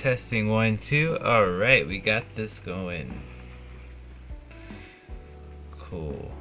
Testing 1, 2. Alright, we got this going. Cool.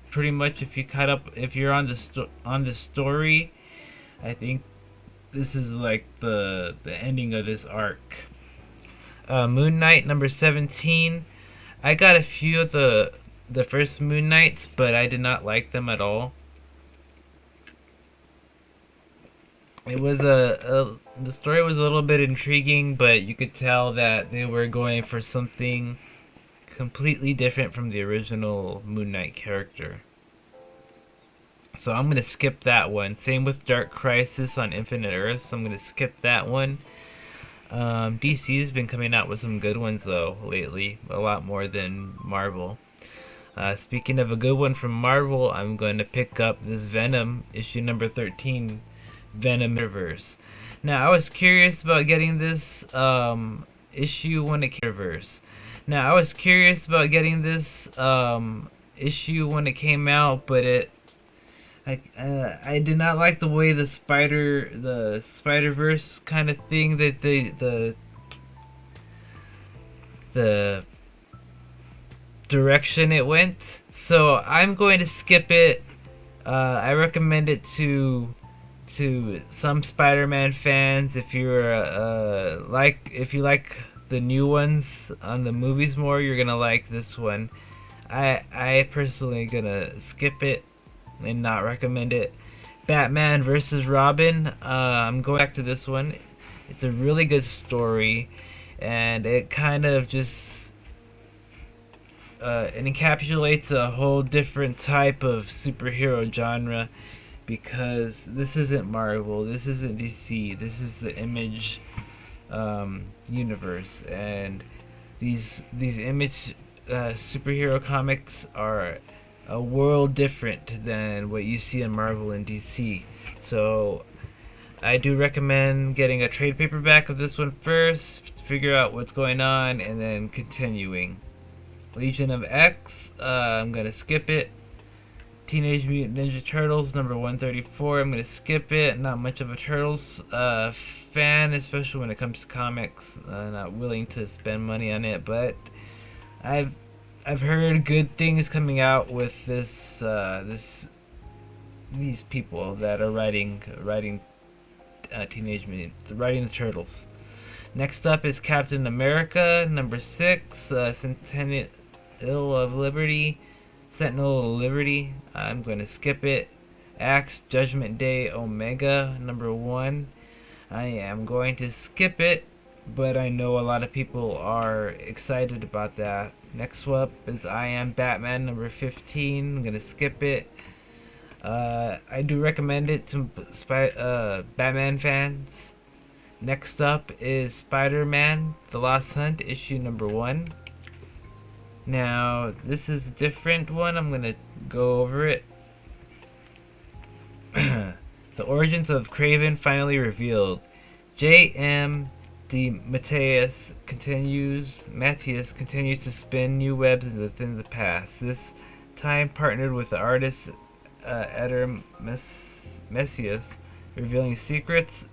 Pretty much, if you're on the story, I think this is like the ending of this arc. Moon Knight number 17. I got a few of the first Moon Knights, but I did not like them at all. It was the story was a little bit intriguing, but you could tell that they were going for something completely different from the original Moon Knight character. So I'm going to skip that one. Same with Dark Crisis on Infinite Earths. I'm going to skip that one. DC's been coming out with some good ones though lately, a lot more than Marvel. Speaking of a good one from Marvel, I'm going to pick up this Venom issue number 13, Venom Universe. Now I was curious about getting this issue when it came out, but I did not like the way the Spider-Verse kind of thing that the direction it went. So I'm going to skip it. I recommend it to some Spider-Man fans if you like the new ones on the movies more. You're gonna like this one. I personally gonna skip it and not recommend it. Batman versus Robin. I'm going back to this one. It's a really good story, and it kind of just it encapsulates a whole different type of superhero genre, because this isn't Marvel, this isn't DC, this is the Image universe, and these Image superhero comics are a world different than what you see in Marvel and DC. So I do recommend getting a trade paperback of this one first to figure out what's going on, and then continuing. Legion of X, I'm gonna skip it. Teenage Mutant Ninja Turtles number 134, I'm gonna skip it. Not much of a Turtles fan, especially when it comes to comics. Not willing to spend money on it, but I've heard good things coming out with these people that are writing Teenage Mutant, writing the Turtles. Next up is Captain America number 6, Sentinel of Liberty. I'm going to skip it. Axe Judgment Day Omega number 1. I am going to skip it, but I know a lot of people are excited about that. Next up is I Am Batman number 15. I'm gonna skip it. I do recommend it to Batman fans. Next up is Spider-Man The Lost Hunt issue number 1. Now this is a different one. I'm gonna go over it. The origins of Kraven finally revealed. J.M. Matthias continues to spin new webs within the past. This time partnered with the artist Eder Messias, revealing secrets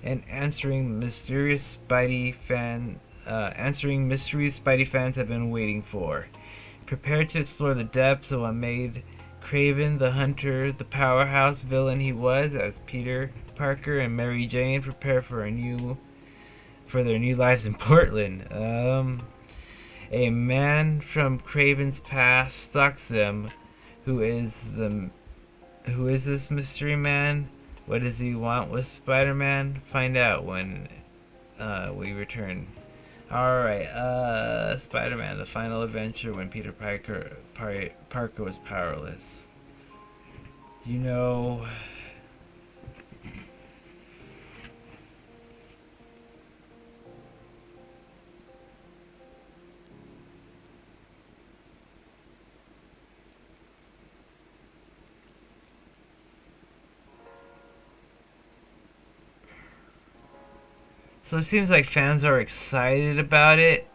and answering mysteries Spidey fans have been waiting for. Prepare to explore the depths of what made Kraven the Hunter the powerhouse villain he was, as Peter Parker and Mary Jane prepare for their new lives in Portland. A man from Kraven's past stalks them. Who is this mystery man? What does he want with Spider-Man? Find out when we return. Alright, Spider-Man, the final adventure when Peter Parker was powerless. You know, so it seems like fans are excited about it.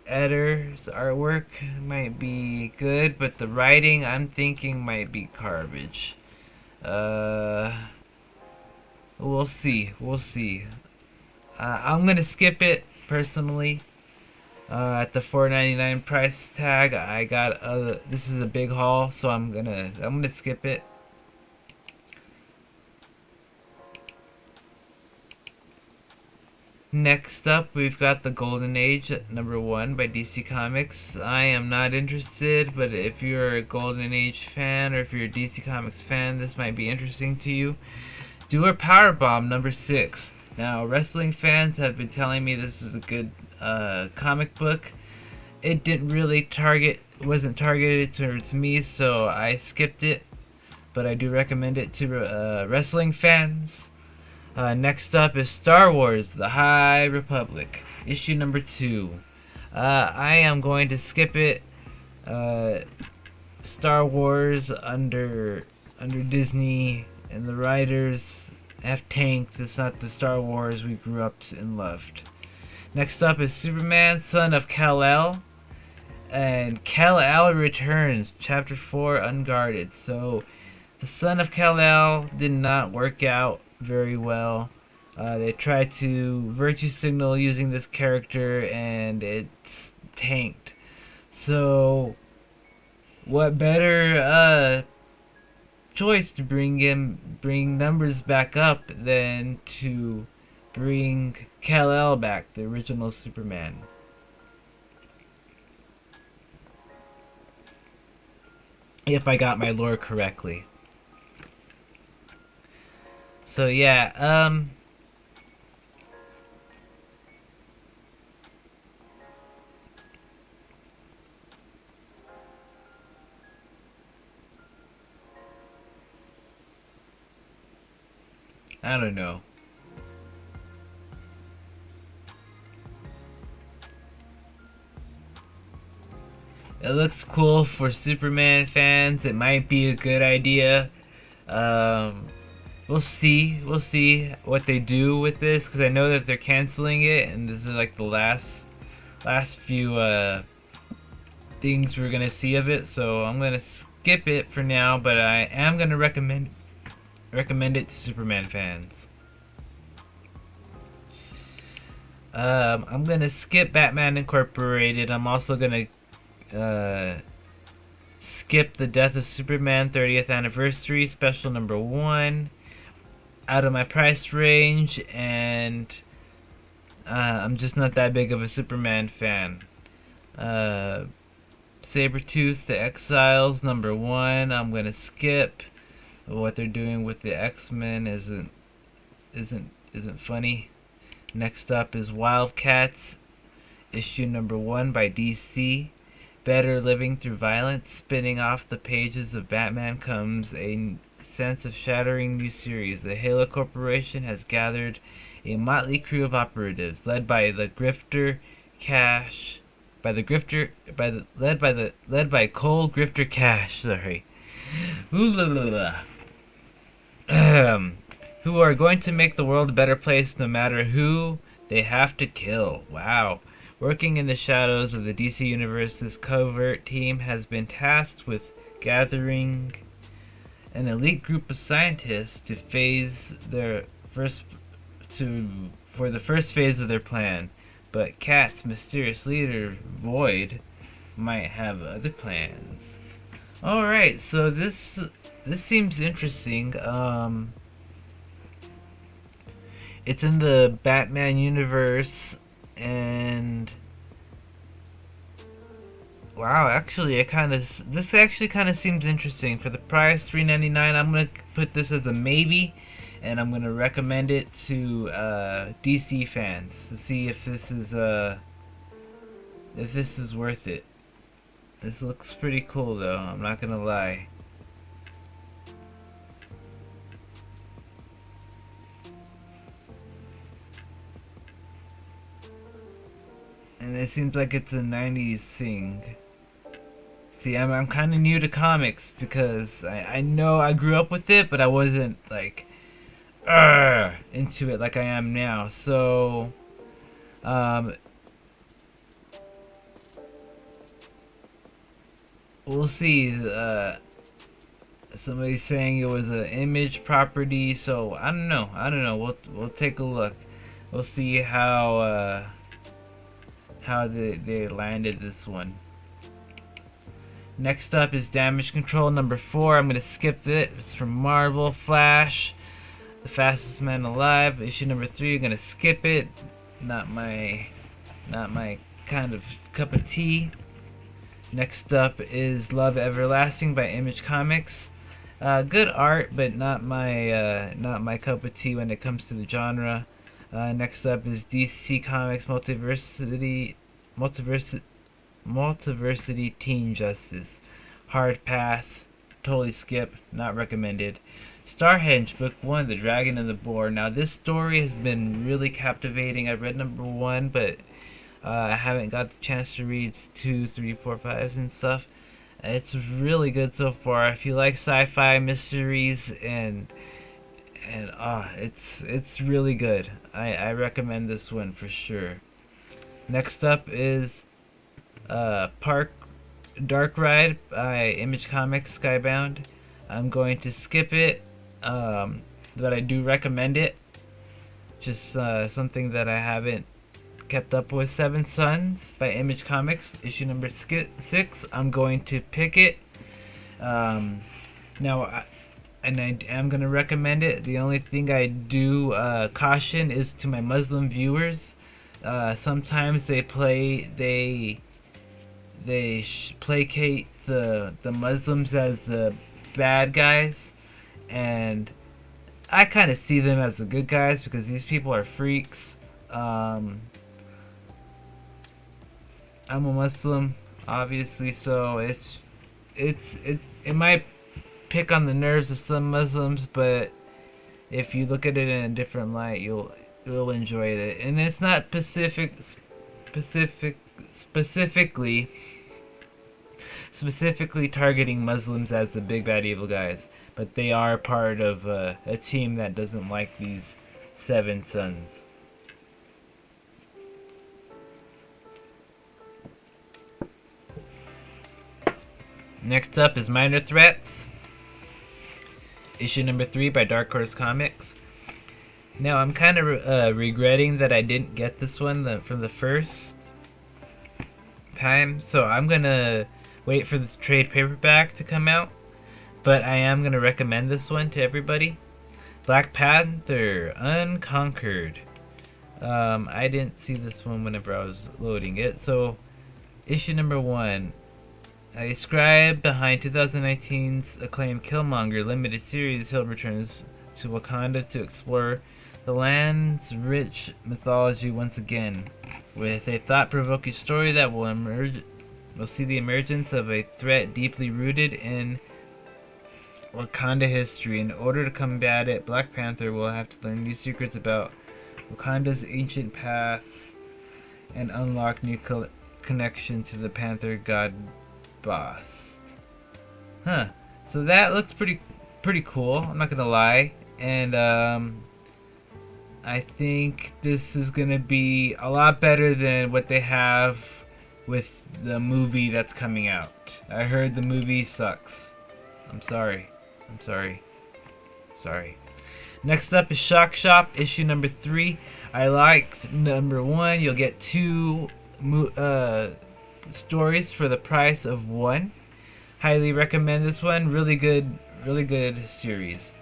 Editors' artwork might be good, but the writing I'm thinking might be garbage. Uh, we'll see. We'll see. I'm gonna skip it personally. At the $4.99 price tag, I got this is a big haul, so I'm gonna skip it. Next up, we've got The Golden Age #1 by DC Comics. I am not interested, but if you're a Golden Age fan or if you're a DC Comics fan, this might be interesting to you. Doer Powerbomb #6. Now, wrestling fans have been telling me this is a good comic book. It didn't really wasn't targeted towards me, so I skipped it. But I do recommend it to wrestling fans. Next up is Star Wars: The High Republic, issue #2. I am going to skip it. Star Wars under Disney, and the writers have tanked. It's not the Star Wars we grew up and loved. Next up is Superman, Son of Kal-El, and Kal-El returns, chapter 4, Unguarded. So the Son of Kal-El did not work out very well. They tried to virtue signal using this character and it's tanked. So what better choice to bring numbers back up than to bring Kal-El back, the original Superman. If I got my lore correctly. So yeah, I don't know. It looks cool for Superman fans. It might be a good idea. We'll see. We'll see what they do with this, because I know that they're canceling it, and this is like the last few things we're gonna see of it. So I'm gonna skip it for now, but I am gonna recommend it to Superman fans. I'm gonna skip Batman Incorporated. I'm also gonna skip the Death of Superman 30th Anniversary Special #1. Out of my price range, and I'm just not that big of a Superman fan. Sabretooth, The Exiles #1. I'm gonna skip. What they're doing with the X-Men isn't funny. Next up is Wildcats, issue #1 by DC. Better living through violence. Spinning off the pages of Batman comes a sense of shattering new series. The Halo Corporation has gathered a motley crew of operatives led by Cole Grifter Cash, sorry. Who are going to make the world a better place no matter who they have to kill. Wow. Working in the shadows of the DC Universe's covert team has been tasked with gathering an elite group of scientists for the first phase of their plan. But Cat's mysterious leader, Void, might have other plans. Alright, so this seems interesting. It's in the Batman universe, and wow, actually, this actually kind of seems interesting. For the price, $3.99, I'm gonna put this as a maybe, and I'm gonna recommend it to DC fans to see if this is worth it. This looks pretty cool though, I'm not gonna lie. And it seems like it's a 90s thing. See, I'm kind of new to comics because I know I grew up with it, but I wasn't like into it like I am now. So, we'll see. Somebody's saying it was an Image property, so I don't know. We'll take a look. We'll see how they landed this one. Next up is Damage Control number 4. I'm gonna skip it. It's from Marvel. Flash, the fastest man alive. Issue number 3. I'm gonna skip it. Not my kind of cup of tea. Next up is Love Everlasting by Image Comics. Good art, but not my cup of tea when it comes to the genre. Next up is DC Comics Multiversity Teen Justice. Hard pass. Totally skip. Not recommended. Starhenge Book 1, The Dragon and the Boar. Now this story has been really captivating. I've read number 1, but I haven't got the chance to read 2, 3, 4, 5 and stuff. It's really good so far. If you like sci-fi mysteries and it's really good. I recommend this one for sure. Next up is Dark Ride by Image Comics Skybound. I'm going to skip it, but I do recommend it. Just something that I haven't kept up with. Seven Sons by Image Comics, issue number 6. I'm going to pick it. Now, I am going to recommend it. The only thing I do caution is to my Muslim viewers. Sometimes they placate the Muslims as the bad guys, and I kind of see them as the good guys because these people are freaks. I'm a Muslim, obviously, so it might pick on the nerves of some Muslims, but if you look at it in a different light, you'll enjoy it. And it's not specifically targeting Muslims as the big bad evil guys, but they are part of a team that doesn't like these Seven Sons. Next up is Minor Threats, issue number 3 by Dark Horse Comics. Now I'm kind of regretting that I didn't get this one from the first time, so I'm gonna wait for the trade paperback to come out, but I am gonna recommend this one to everybody. Black Panther Unconquered. I didn't see this one whenever I was loading it, so issue number 1. A scribe behind 2019's acclaimed Killmonger limited series, Hill returns to Wakanda to explore the land's rich mythology once again, with a thought-provoking story that will see the emergence of a threat deeply rooted in Wakanda history. In order to combat it, Black Panther will have to learn new secrets about Wakanda's ancient past and unlock new connection to the Panther god Bast. Huh. So that looks pretty cool, I'm not gonna lie. And I think this is gonna be a lot better than what they have with the movie that's coming out. I heard the movie sucks. I'm sorry. Next up is Shock Shop, issue number 3. I liked number 1. You'll get 2 stories for the price of 1. Highly recommend this one. Really good series.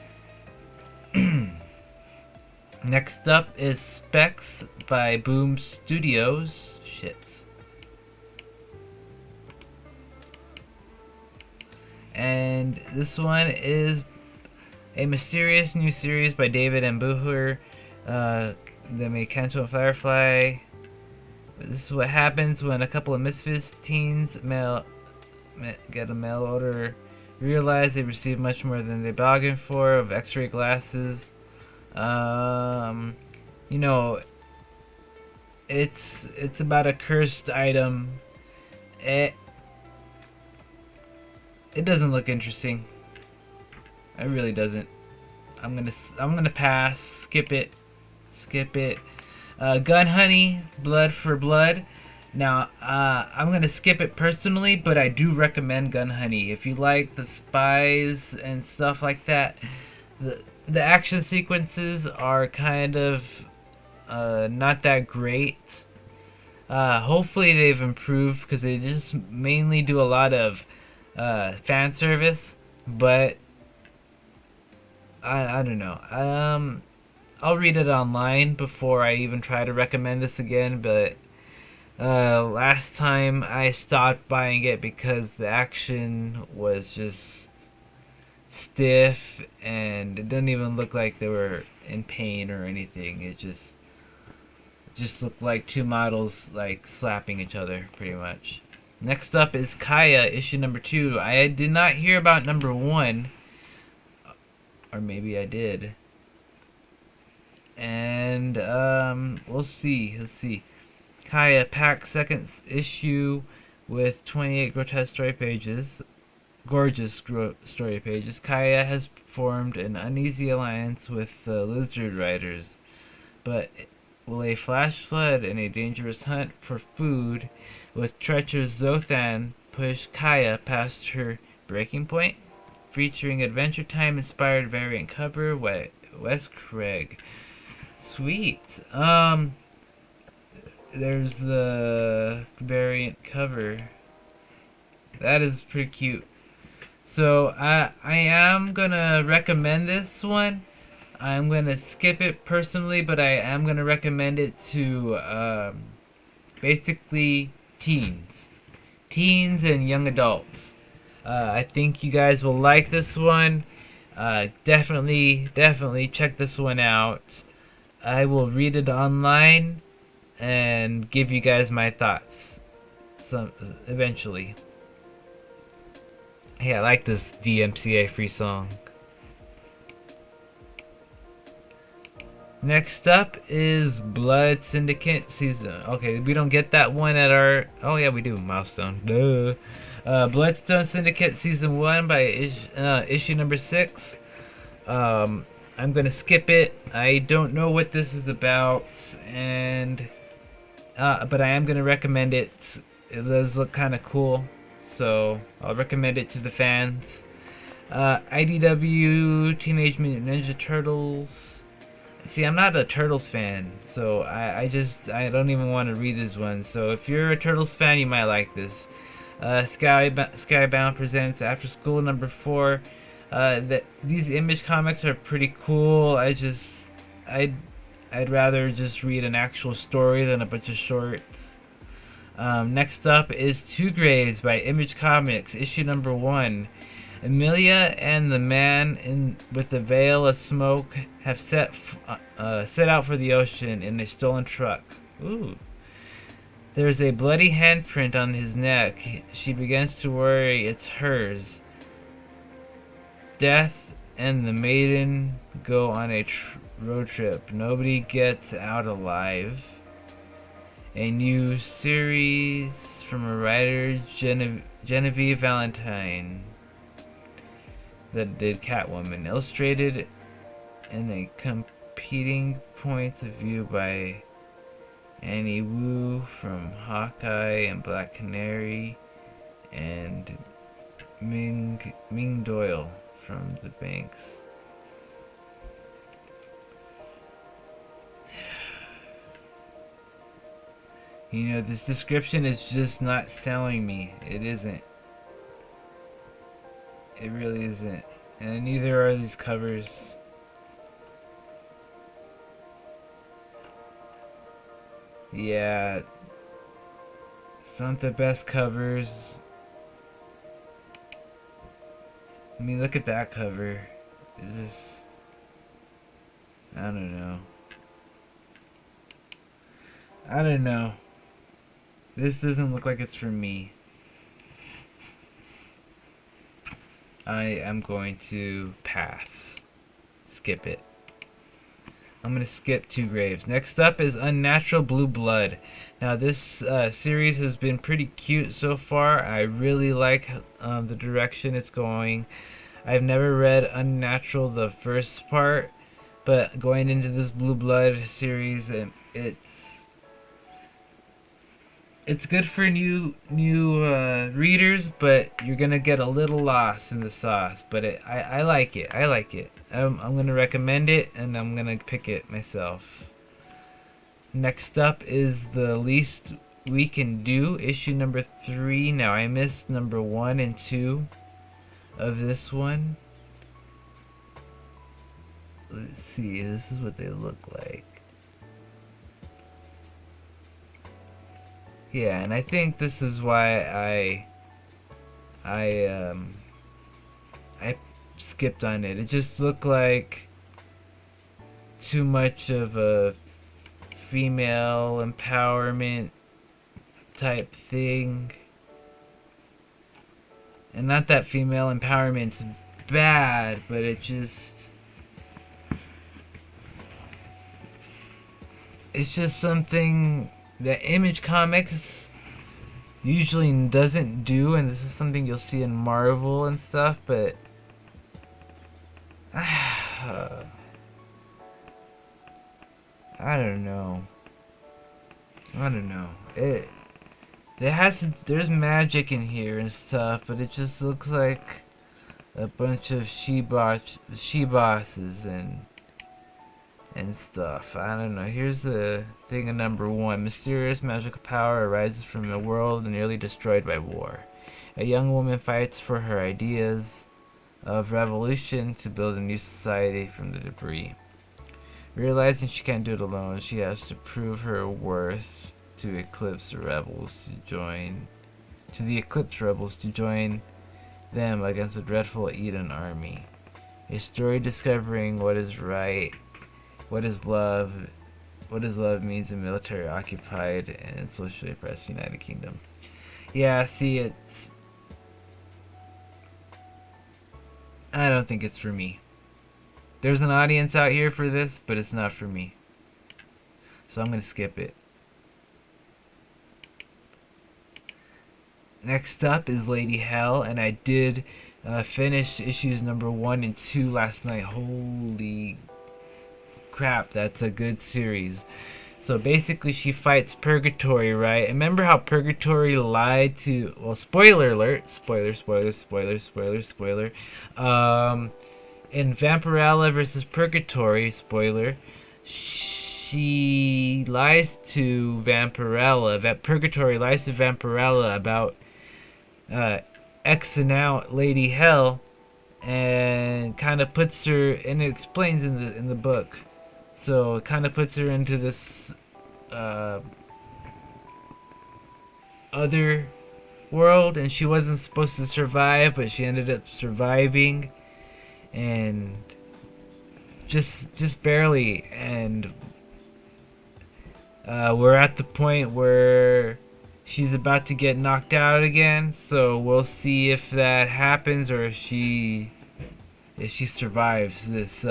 Next up is Specs by Boom Studios. Shit. And this one is A mysterious new series by David M. Booher that made Kanto and Firefly. This is what happens when a couple of misfit teens get a mail order, realize they receive much more than they bargained for of X-ray glasses. You know, it's about a cursed item. It doesn't look interesting. It really doesn't. I'm gonna pass. Skip it. Gun Honey, Blood for Blood. Now, I'm gonna skip it personally, but I do recommend Gun Honey if you like the spies and stuff like that. The action sequences are kind of not that great. Hopefully they've improved because they just mainly do a lot of fan service, but I don't know. I'll read it online before I even try to recommend this again, but last time I stopped buying it because the action was just stiff and it didn't even look like they were in pain or anything. It just looked like two models like slapping each other pretty much. Next up is Kaya, issue number 2. I did not hear about number 1, or maybe I did. And we'll see. Let's see. Kaya Pack second issue with 28 grotesque story pages. Gorgeous story pages. Kaya has formed an uneasy alliance with the lizard riders, but will a flash flood and a dangerous hunt for food with treacherous Zothan push Kaya past her breaking point? Featuring Adventure Time inspired variant cover, Wes Craig. Sweet. There's the variant cover. That is pretty cute. So I am gonna recommend this one. I'm gonna skip it personally, but I am gonna recommend it to basically teens and young adults. I think you guys will like this one. Definitely check this one out. I will read it online and give you guys my thoughts eventually. Hey, I like this DMCA free song. Next up is Blood Syndicate season. Okay, we don't get that one at our. Oh yeah, we do. Milestone. Duh. Bloodstone Syndicate season 1 by issue number 6. I'm gonna skip it. I don't know what this is about, and but I am gonna recommend it. It does look kind of cool, so I'll recommend it to the fans. IDW Teenage Mutant Ninja Turtles. See, I'm not a Turtles fan, so I don't even want to read this one. So if you're a Turtles fan, you might like this. Skybound presents After School number 4. These Image comics are pretty cool. I'd rather just read an actual story than a bunch of shorts. Next up is Two Graves by Image Comics, issue number 1. Amelia and the man with the veil of smoke have set out for the ocean in a stolen truck. Ooh. There's a bloody handprint on his neck. She begins to worry it's hers. Death and the maiden go on a road trip. Nobody gets out alive. A new series from a writer, Genevieve Valentine, that did Catwoman, illustrated in a competing points of view by Annie Wu from Hawkeye and Black Canary, and Ming Doyle from The Banks. You know, this description is just not selling me. It isn't. It really isn't. And neither are these covers. Yeah. It's not the best covers. I mean, look at that cover. It's just, I don't know. I don't know. This doesn't look like it's for me. I am going to pass. Skip it. I'm going to skip 2 graves. Next up is Unnatural Blue Blood. Now this series has been pretty cute so far. I really like the direction it's going. I've never read Unnatural, the first part, but going into this Blue Blood series, it's good for new readers, but you're gonna get a little lost in the sauce. But I like it. I like it. I'm gonna recommend it, and I'm gonna pick it myself. Next up is The Least We Can Do, issue number 3. Now I missed number 1 and 2 of this one. Let's see. This is what they look like. Yeah, and I think this is why I skipped on it. It just looked like too much of a female empowerment type thing. And not that female empowerment's bad, but it's just something that Image Comics usually doesn't do, and this is something you'll see in Marvel and stuff, but I don't know. There's magic in here and stuff, but it just looks like a bunch of she-bosses and stuff. I don't know. Here's the thing of number 1. Mysterious magical power arises from a world nearly destroyed by war. A young woman fights for her ideas of revolution to build a new society from the debris. Realizing she can't do it alone, she has to prove her worth to the Eclipse rebels to join them against the dreadful Eden army. A story discovering what is right, what is love means in military occupied and socially oppressed United Kingdom. Yeah, see, I don't think it's for me. There's an audience out here for this, but it's not for me. So I'm gonna skip it. Next up is Lady Hell, and I did finish issues number 1 and 2 last night. Holy crap, that's a good series. So basically she fights Purgatory, right? Remember how Purgatory lied to, well, spoiler alert, spoiler. In Vampirella versus Purgatory, spoiler, she lies to Vampirella, Purgatory lies to Vampirella about Xing out Lady Hell, and kind of puts her, and it explains in the book. So it kind of puts her into this other world, and she wasn't supposed to survive, but she ended up surviving, and just barely. And we're at the point where she's about to get knocked out again, so we'll see if that happens, or if she survives this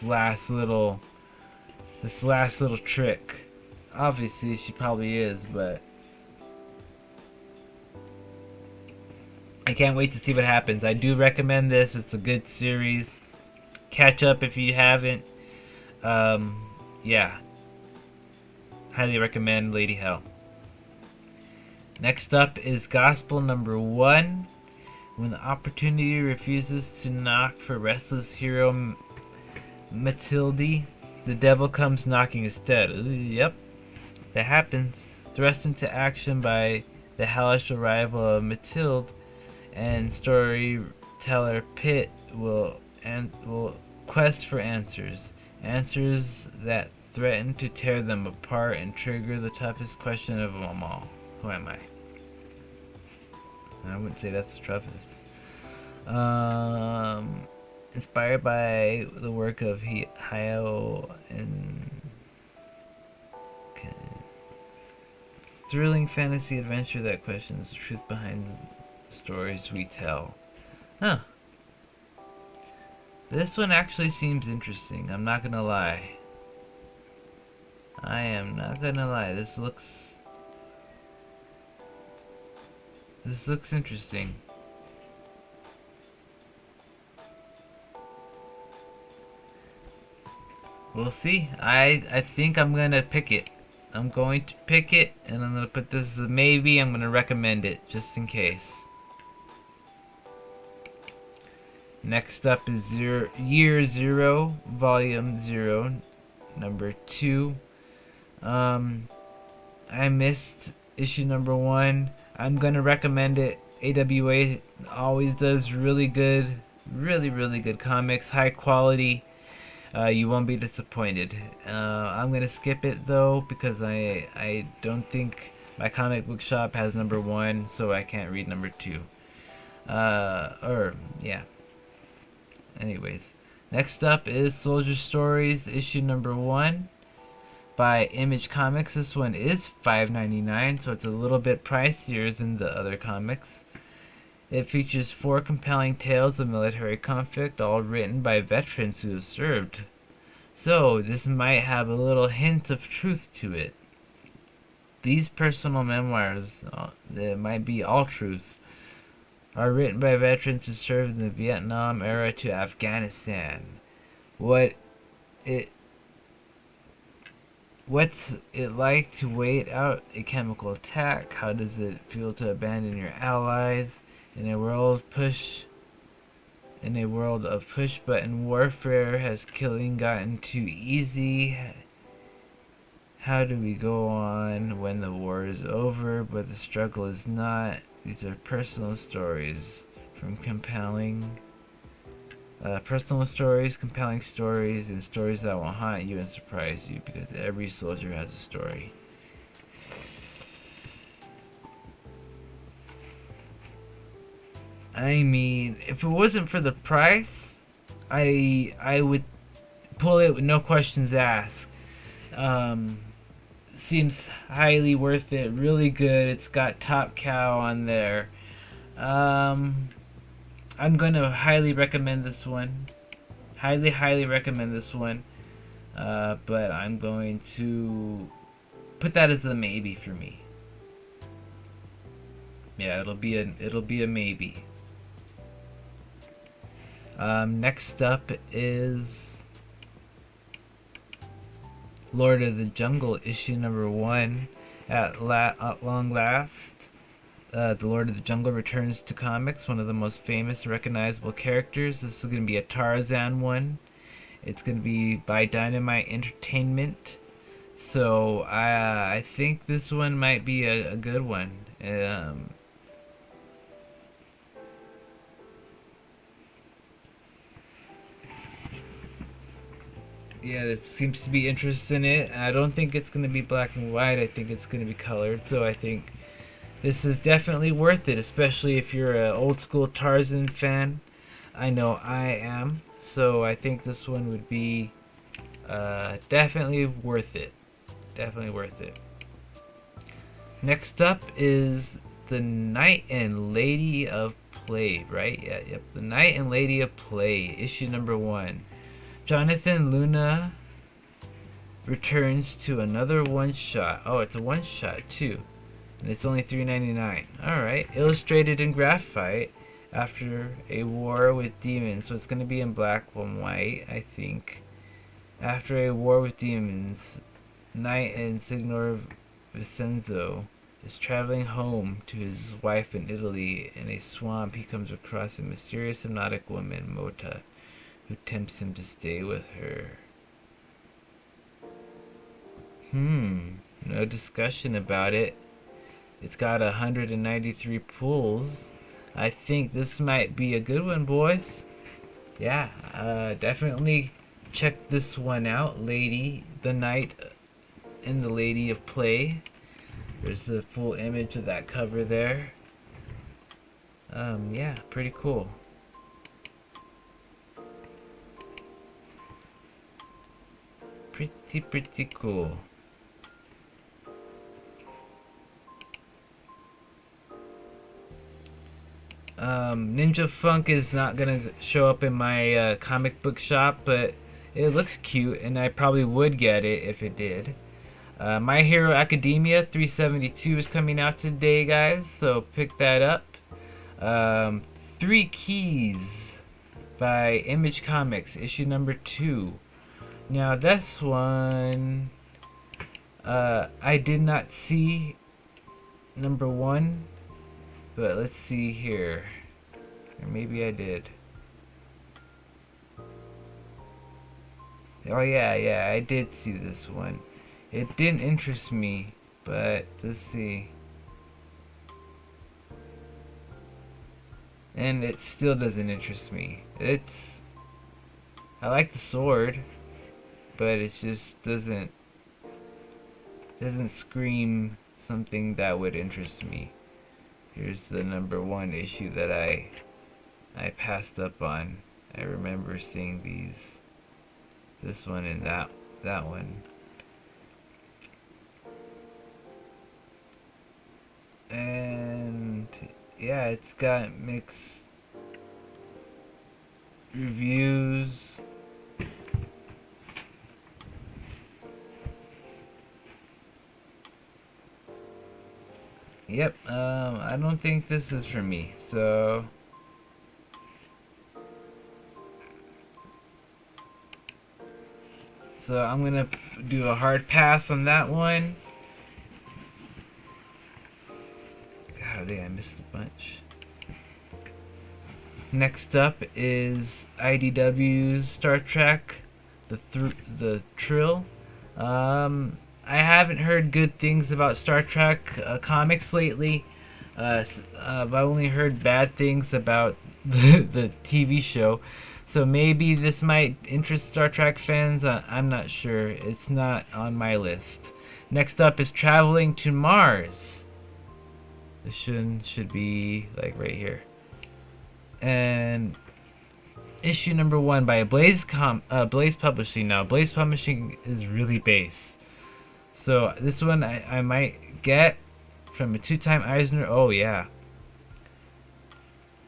last little trick. Obviously she probably is, but I can't wait to see what happens. I do recommend this. It's a good series. Catch up if you haven't. Yeah, highly recommend Lady Hell. Next up is Gospel number 1. When the opportunity refuses to knock for restless hero Matilde, the devil comes knocking instead. Yep, that happens. Thrust into action by the hellish arrival of Matilde, and storyteller Pitt will quest for answers that threaten to tear them apart and trigger the toughest question of them all. Who am I? I wouldn't say that's the toughest. Inspired by the work of Hayao and thrilling fantasy adventure that questions the truth behind the stories we tell. Huh. This one actually seems interesting. I'm not gonna lie. I am not gonna lie. This looks interesting. We'll see. I think I'm gonna pick it. I'm going to pick it, and I'm gonna put this as a maybe. I'm gonna recommend it just in case. Next up is Year Zero, Volume 0, number 2. I missed issue number 1. I'm gonna recommend it. AWA always does really good, really good comics, high quality. You won't be disappointed. I'm gonna skip it though because I don't think my comic book shop has number 1, so I can't read number 2. Yeah. Anyways, next up is Soldier Stories issue number 1 by Image Comics. This one is $5.99, so it's a little bit pricier than the other comics. It features 4 compelling tales of military conflict, all written by veterans who have served. So, this might have a little hint of truth to it. These personal memoirs, that might be all truth, are written by veterans who served in the Vietnam era to Afghanistan. What's it like to wait out a chemical attack? How does it feel to abandon your allies? In a world of push button warfare, has killing gotten too easy? How do we go on when the war is over but the struggle is not? These are personal stories from compelling stories, and stories that will haunt you and surprise you, because every soldier has a story. I mean, if it wasn't for the price, I would pull it with no questions asked. Seems highly worth it. Really good. It's got Top Cow on there. I'm gonna highly recommend this one. Highly recommend this one. But I'm going to put that as a maybe for me. Yeah, it'll be a maybe. Next up is Lord of the Jungle issue number 1. At long last, the Lord of the Jungle returns to comics, one of the most famous and recognizable characters. This is going to be a Tarzan one. It's going to be by Dynamite Entertainment. So I think this one might be a good one. Yeah, there seems to be interest in it. I don't think it's going to be black and white. I think it's going to be colored. So I think this is definitely worth it, especially if you're an old school Tarzan fan. I know I am. So I think this one would be definitely worth it. Definitely worth it. Next up is The Knight and Lady of Play, right? Yeah, yep. The Knight and Lady of Play, issue number 1. Jonathan Luna returns to another one-shot. Oh, it's a one-shot too. And it's only $3.99. Alright. Illustrated in graphite after a war with demons. So it's going to be in black and white, I think. After a war with demons, Knight and Signor Vincenzo is traveling home to his wife in Italy. In a swamp, he comes across a mysterious hypnotic woman, Mota, who tempts him to stay with her. No discussion about it. It's got 193 pulls. I think this might be a good one, boys. Yeah, definitely check this one out. The Knight and the Lady of Play. There's the full image of that cover there. Yeah, pretty cool. Pretty cool. Ninja Funk is not gonna show up in my comic book shop, but it looks cute, and I probably would get it if it did. My Hero Academia 372 is coming out today, guys, so pick that up. Three Keys by Image Comics, issue number 2. Now, this one, I did not see number 1, but let's see here. Or maybe I did. Oh, yeah, I did see this one. It didn't interest me, but let's see. And it still doesn't interest me. I like the sword, but it just doesn't scream something that would interest me. Here's the number 1 issue that I passed up on. I remember seeing this one and that one. And yeah, it's got mixed reviews. Yep, I don't think this is for me, so I'm gonna do a hard pass on that one. God, I think I missed a bunch. Next up is IDW's Star Trek, the Trill. I haven't heard good things about Star Trek comics lately. I've only heard bad things about the TV show. So maybe this might interest Star Trek fans. I'm not sure. It's not on my list. Next up is Traveling to Mars. This should be like right here. And issue number 1 by Blaze Publishing. Now, Blaze Publishing is really base. So this one I might get from a 2-time Eisner. Oh yeah.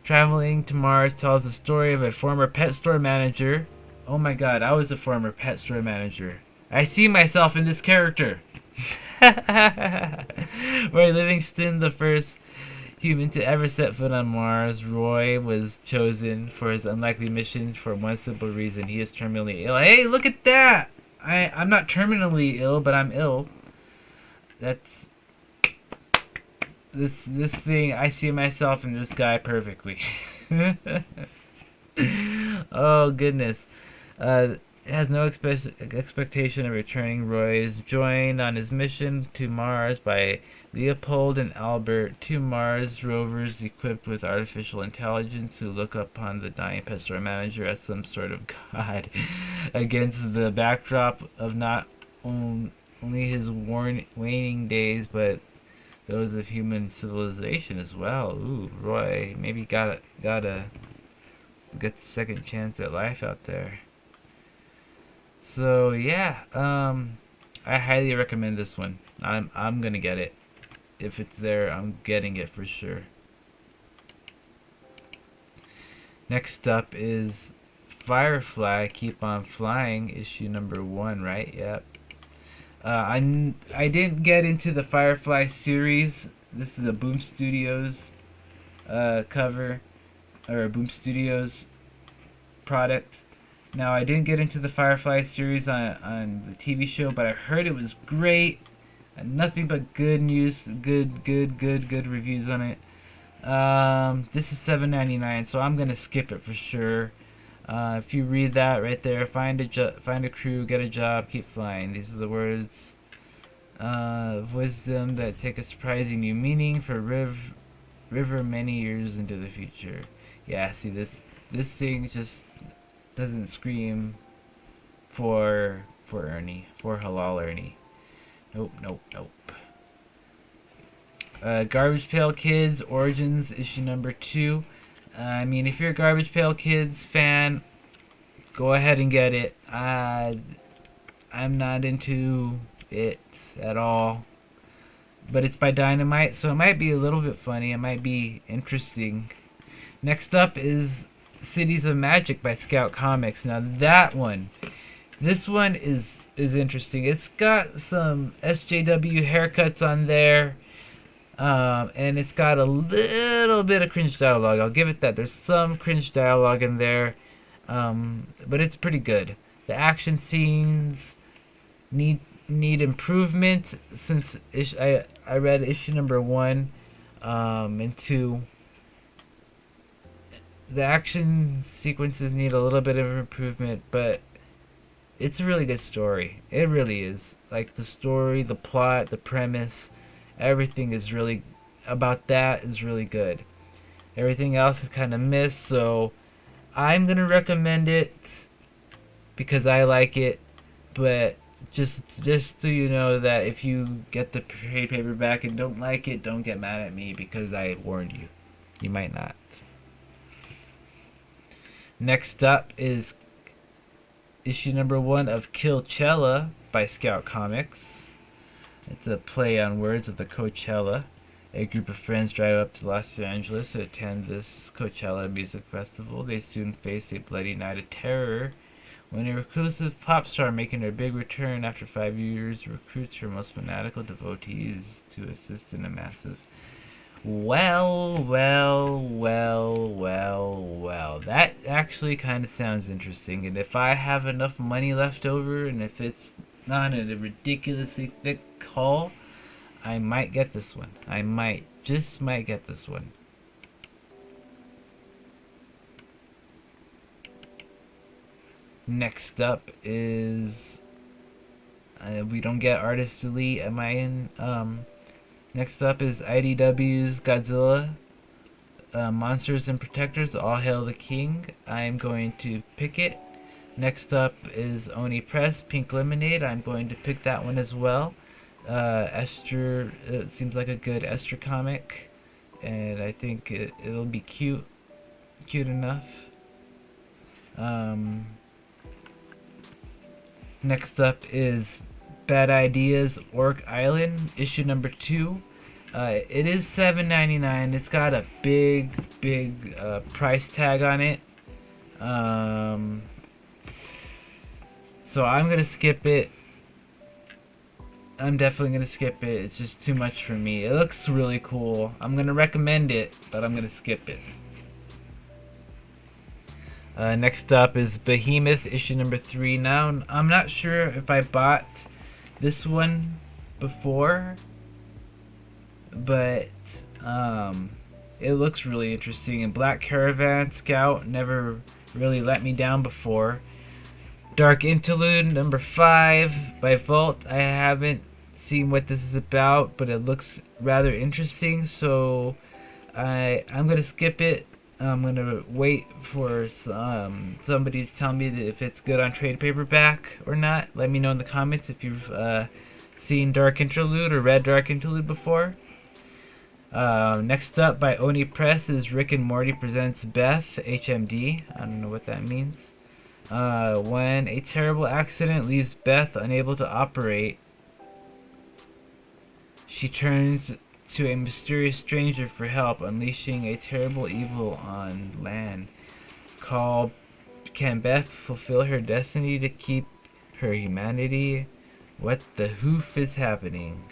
Traveling to Mars tells the story of a former pet store manager. Oh my god, I was a former pet store manager. I see myself in this character. Roy Livingston, the first human to ever set foot on Mars. Roy was chosen for his unlikely mission for one simple reason. He is terminally ill. Hey, look at that! I'm not terminally ill, but I'm ill. That's this thing. I see myself in this guy perfectly. Oh goodness. It has no expectation of returning. Roy is joined on his mission to Mars by Leopold and Albert, 2 Mars rovers equipped with artificial intelligence who look upon the dying pet store manager as some sort of god, against the backdrop of not only his waning days, but those of human civilization as well. Ooh, Roy maybe got a second chance at life out there. So yeah, I highly recommend this one. I'm gonna get it. If it's there, I'm getting it for sure. Next up is Firefly Keep on Flying, issue number 1, right? Yep. I didn't get into the Firefly series. This is a Boom Studios cover, or a Boom Studios product. Now, I didn't get into the Firefly series on the TV show, but I heard it was great. Nothing but good news, good reviews on it. This is $7.99, so I'm gonna skip it for sure. If you read that right there, find a crew, get a job, keep flying. These are the words of wisdom that take a surprising new meaning for River many years into the future. Yeah, see this thing just doesn't scream for Ernie, for Halal Ernie. Nope. Garbage Pail Kids Origins, issue number 2. I mean, if you're a Garbage Pail Kids fan, go ahead and get it. I I'm not into it at all. But it's by Dynamite, so it might be a little bit funny. It might be interesting. Next up is Cities of Magic by Scout Comics. Now this one is interesting. It's got some SJW haircuts on there, and it's got a little bit of cringe dialogue. I'll give it that. There's some cringe dialogue in there, but it's pretty good. The action scenes need improvement since I read issue number 1 and 2. The action sequences need a little bit of improvement, but it's a really good story. It really is. Like the story, the plot, the premise, everything is really about that is really good. Everything else is kind of missed, so I'm gonna recommend it because I like it. But just so you know that if you get the trade paperback and don't like it, don't get mad at me because I warned you. You might not. Next up is issue number 1 of Killcella by Scout Comics. It's a play on words of the Coachella. A group of friends drive up to Los Angeles to attend this Coachella music festival. They soon face a bloody night of terror when a reclusive pop star making her big return after 5 years recruits her most fanatical devotees to assist in a massive well. That actually kind of sounds interesting. And if I have enough money left over, and if it's not a ridiculously thick haul, I might get this one. I might get this one. Next up is we don't get Artist Elite. Am I in? Next up is IDW's Godzilla, Monsters and Protectors, All Hail the King. I'm going to pick it. Next up is Oni Press, Pink Lemonade. I'm going to pick that one as well. Esther, it seems like a good Esther comic, and I think it'll be cute enough. Next up is Bad Ideas Orc Island, issue number 2. It is $7.99. It's got a big price tag on it. So I'm gonna skip it. I'm definitely gonna skip it. It's just too much for me. It looks really cool. I'm gonna recommend it, but I'm gonna skip it. Next up is Behemoth, issue number 3. Now, I'm not sure if I bought this one before, but it looks really interesting. And Black Caravan Scout never really let me down before. Dark Interlude number 5 by Vault. I haven't seen what this is about, but it looks rather interesting, so I'm gonna skip it. I'm gonna wait for somebody to tell me if it's good on trade paperback or not. Let me know in the comments if you've seen Dark Interlude or read Dark Interlude before. Next up by Oni Press is Rick and Morty Presents Beth, HMD. I don't know what that means. When a terrible accident leaves Beth unable to operate, she turns to a mysterious stranger for help, unleashing a terrible evil on land. Can Beth fulfill her destiny to keep her humanity? What the hoof is happening?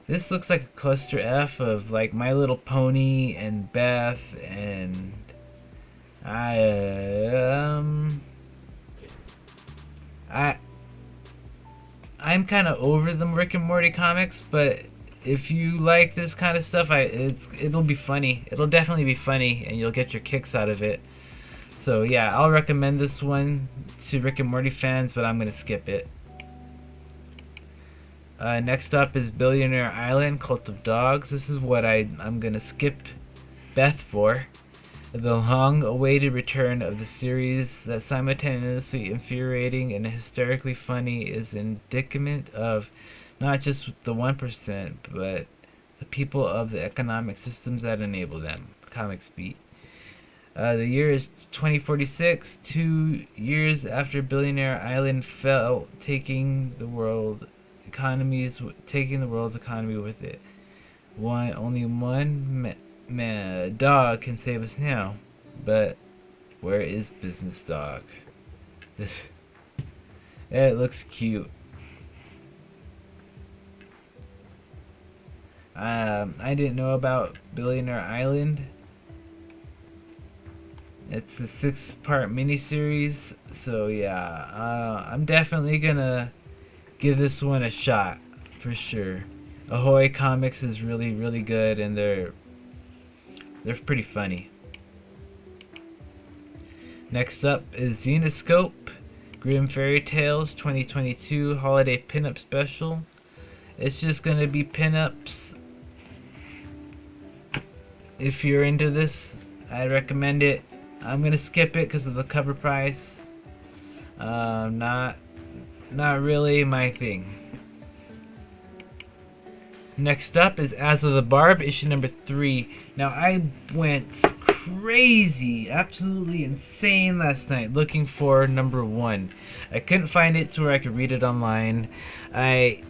This looks like a cluster F of like My Little Pony and Beth, and I'm kind of over the Rick and Morty comics, but if you like this kind of stuff, it'll be funny. It'll definitely be funny, and you'll get your kicks out of it. So yeah, I'll recommend this one to Rick and Morty fans, but I'm gonna skip it. Next up is Billionaire Island, Cult of Dogs. This is what I'm gonna skip Beth for. The long-awaited return of the series that simultaneously infuriating and hysterically funny is indicament of not just the 1%, but the people of the economic systems that enable them. Comics Beat. The year is 2046, 2 years after Billionaire Island fell, taking the world's economy with it. Only one dog can save us now, but where is Business Dog? It looks cute. I didn't know about Billionaire Island. It's a 6-part miniseries, so yeah, I'm definitely gonna give this one a shot for sure. Ahoy Comics is really, really good, and they're pretty funny. Next up is Zenoscope, Grim Fairy Tales 2022 Holiday Pinup Special. It's just gonna be pinups. If you're into this, I recommend it. I'm gonna skip it because of the cover price. Not really my thing. Next up is As of the Barb, issue number 3. Now I went crazy, absolutely insane last night looking for number 1. I couldn't find it to where I could read it online. I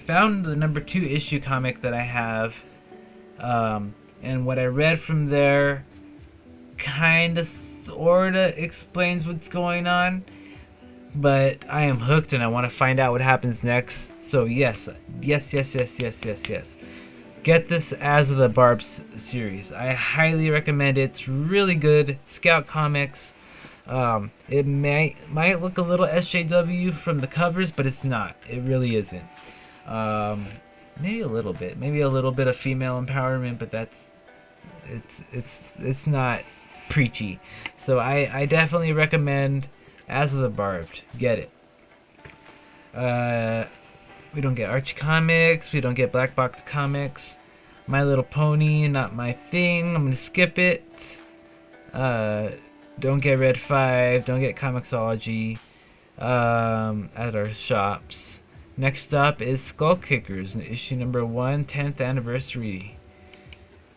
found the number 2 issue comic that I have, and what I read from there kinda sorta explains what's going on, but I am hooked and I want to find out what happens next. So yes. Get this As of the Barb series. I highly recommend it. It's really good. Scout Comics. It might look a little SJW from the covers, but it's not. It really isn't. Maybe a little bit. Maybe a little bit of female empowerment, but it's not preachy. So I definitely recommend As of the Barbed. Get it. We don't get Archie Comics. We don't get Black Box Comics. My Little Pony, not my thing. I'm gonna skip it. Don't get Red 5. Don't get Comixology at our shops. Next up is Skull Kickers, issue number 1, 10th anniversary.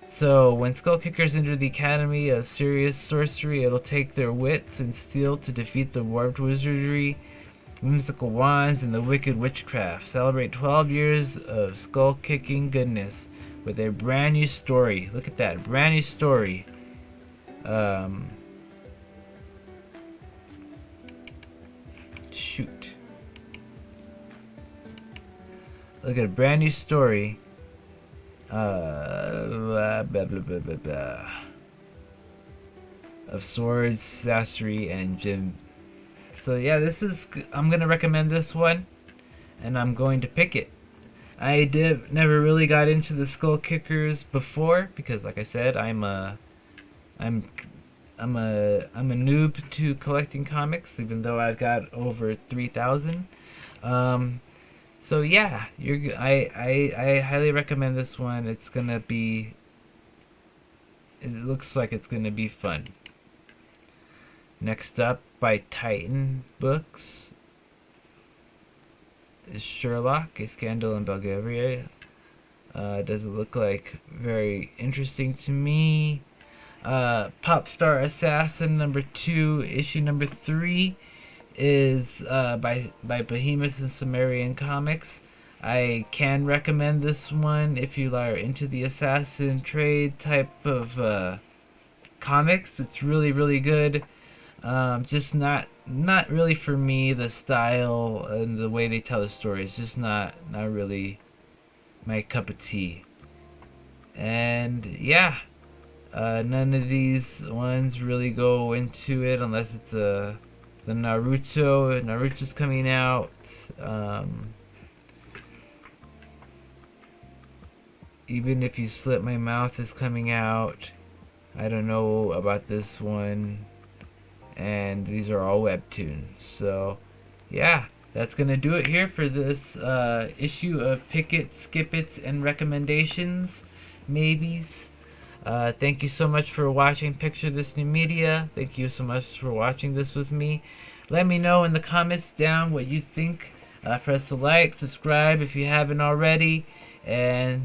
So, when Skull Kickers enter the Academy of Serious Sorcery, it'll take their wits and steel to defeat the warped wizardry, whimsical wands, and the wicked witchcraft. Celebrate 12 years of skull-kicking goodness with a brand new story. Look at that, brand new story. Shoot. Look at a brand new story. Blah, blah, blah, blah, blah. Of swords, sorcery, and gym. So yeah, I'm gonna recommend this one, and I'm going to pick it. I never really got into the Skull Kickers before because, like I said, I'm a noob to collecting comics, even though I've got over 3,000. So yeah, I highly recommend this one. It looks like it's gonna be fun. Next up, by Titan Books, is Sherlock, A Scandal in Bulgaria. Doesn't look like very interesting to me. Pop Star Assassin number 2, issue number 3 is by Behemoth and Sumerian Comics. I can recommend this one if you are into the assassin trade type of comics. It's really, really good. Just not really for me. The style and the way they tell the story is just not really my cup of tea. And yeah, none of these ones really go into it unless it's the Naruto. Naruto's coming out. Even If You Slit My Mouth is coming out. I don't know about this one. And these are all webtoons. So yeah, that's gonna do it here for this issue of Pick It, Skip It, and Recommendations, maybes. Thank you so much for watching Picture This New Media. Thank you so much for watching this with me. Let me know in the comments down what you think. Press the like, subscribe if you haven't already, and